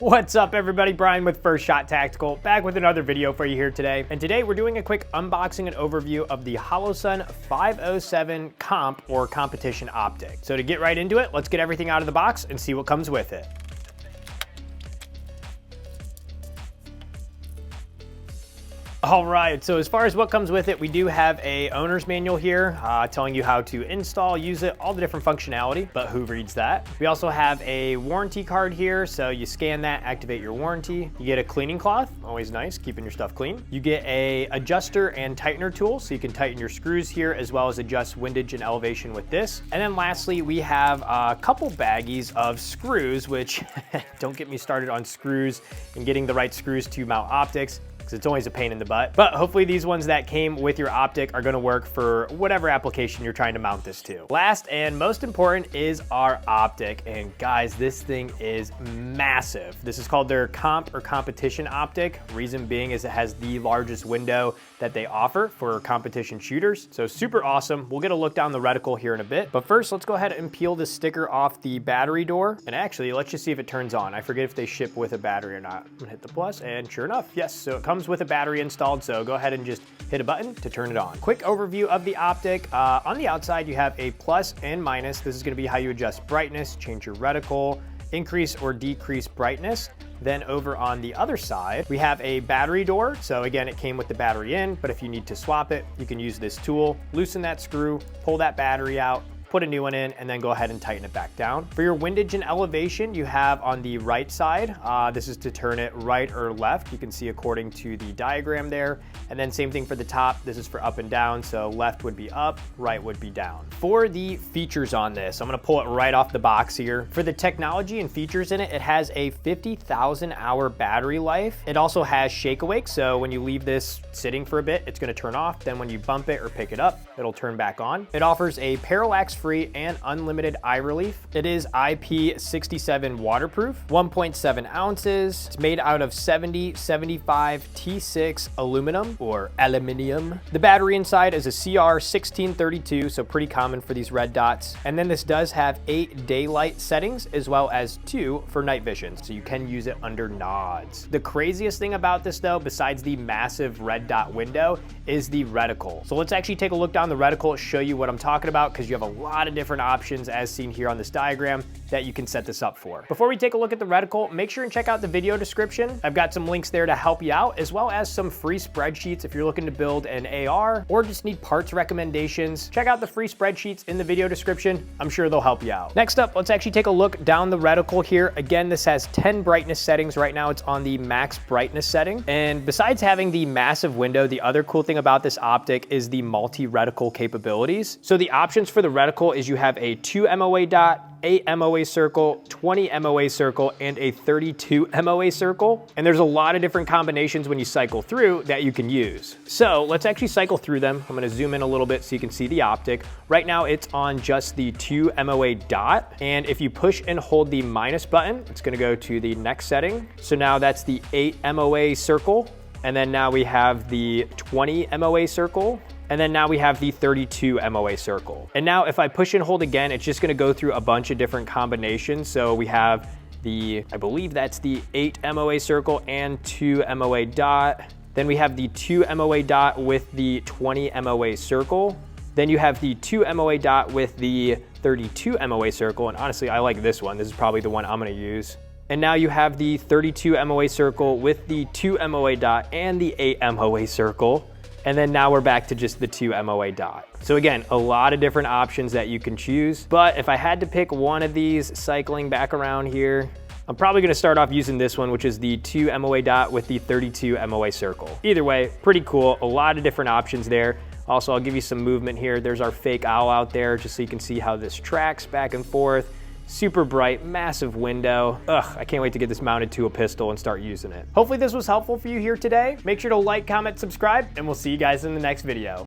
What's up everybody, Brian with First Shot Tactical, back with another video for you here today. And today we're doing a quick unboxing and overview of the Holosun 507 Comp or Competition Optic. So to get right into it, let's get everything out of the box and see what comes with it. All right, so as far as what comes with it, we do have a owner's manual here telling you how to install, use it, all the different functionality, but who reads that? We also have a warranty card here, so you scan that, activate your warranty. You get a cleaning cloth, always nice, keeping your stuff clean. You get a adjuster and tightener tool, so you can tighten your screws here as well as adjust windage and elevation with this. And then lastly, we have a couple baggies of screws, which don't get me started on screws and getting the right screws to mount optics. It's always a pain in the butt, but hopefully these ones that came with your optic are going to work for whatever application you're trying to mount this to. Last and most important is our optic, and guys, this thing is massive. This is called their Comp or Competition Optic. Reason being is it has the largest window that they offer for competition shooters, so super awesome. We'll get a look down the reticle here in a bit, but first let's go ahead and peel this sticker off the battery door, and actually let's just see if it turns on. I forget if they ship with a battery or not. I'm gonna hit the plus, and sure enough, yes, so it comes with a battery installed, so go ahead and just hit a button to turn it on. Quick overview of the optic. On the outside you have a plus and minus. This is going to be how you adjust brightness, change your reticle, increase or decrease brightness. Then over on the other side, we have a battery door. So again, it came with the battery in, but if you need to swap it, you can use this tool, loosen that screw, pull that battery out, put a new one in, and then go ahead and tighten it back down. For your windage and elevation, you have on the right side, this is to turn it right or left. You can see according to the diagram there. And then same thing for the top. This is for up and down. So left would be up, right would be down. For the features on this, I'm gonna pull it right off the box here. For the technology and features in it, it has a 50,000 hour battery life. It also has shake awake. So when you leave this sitting for a bit, it's gonna turn off. Then when you bump it or pick it up, it'll turn back on. It offers a parallax-free and unlimited eye relief. It is IP67 waterproof, 1.7 ounces. It's made out of 7075 T6 aluminum or aluminium. The battery inside is a CR1632, so pretty common for these red dots. And then this does have 8 daylight settings as well as 2 for night vision, so you can use it under nods. The craziest thing about this though, besides the massive red dot window, is the reticle. So let's actually take a look down the reticle, show you what I'm talking about, because you have a lot of different options as seen here on this diagram that you can set this up for. Before we take a look at the reticle, make sure and check out the video description. I've got some links there to help you out, as well as some free spreadsheets if you're looking to build an AR or just need parts recommendations. Check out the free spreadsheets in the video description. I'm sure they'll help you out. Next up, let's actually take a look down the reticle here. Again, this has 10 brightness settings. Right now it's on the max brightness setting. And besides having the massive window, the other cool thing about this optic is the multi-reticle capabilities. So the options for the reticle is you have a 2 MOA dot, 8 MOA circle, 20 MOA circle, and a 32 MOA circle. And there's a lot of different combinations when you cycle through that you can use. So let's actually cycle through them. I'm gonna zoom in a little bit so you can see the optic. Right now it's on just the 2 MOA dot. And if you push and hold the minus button, it's gonna go to the next setting. So now that's the 8 MOA circle. And then now we have the 20 MOA circle. And then now we have the 32 MOA circle. And now if I push and hold again, it's just gonna go through a bunch of different combinations. So we have the, I believe that's the 8 MOA circle and 2 MOA dot. Then we have the 2 MOA dot with the 20 MOA circle. Then you have the 2 MOA dot with the 32 MOA circle. And honestly, I like this one. This is probably the one I'm gonna use. And now you have the 32 MOA circle with the 2 MOA dot and the 8 MOA circle. And then now we're back to just the 2 MOA dot. So again, a lot of different options that you can choose. But if I had to pick one of these cycling back around here, I'm probably gonna start off using this one, which is the 2 MOA dot with the 32 MOA circle. Either way, pretty cool. A lot of different options there. Also, I'll give you some movement here. There's our fake owl out there, just so you can see how this tracks back and forth. Super bright, massive window. Ugh, I can't wait to get this mounted to a pistol and start using it. Hopefully this was helpful for you here today. Make sure to like, comment, subscribe, and we'll see you guys in the next video.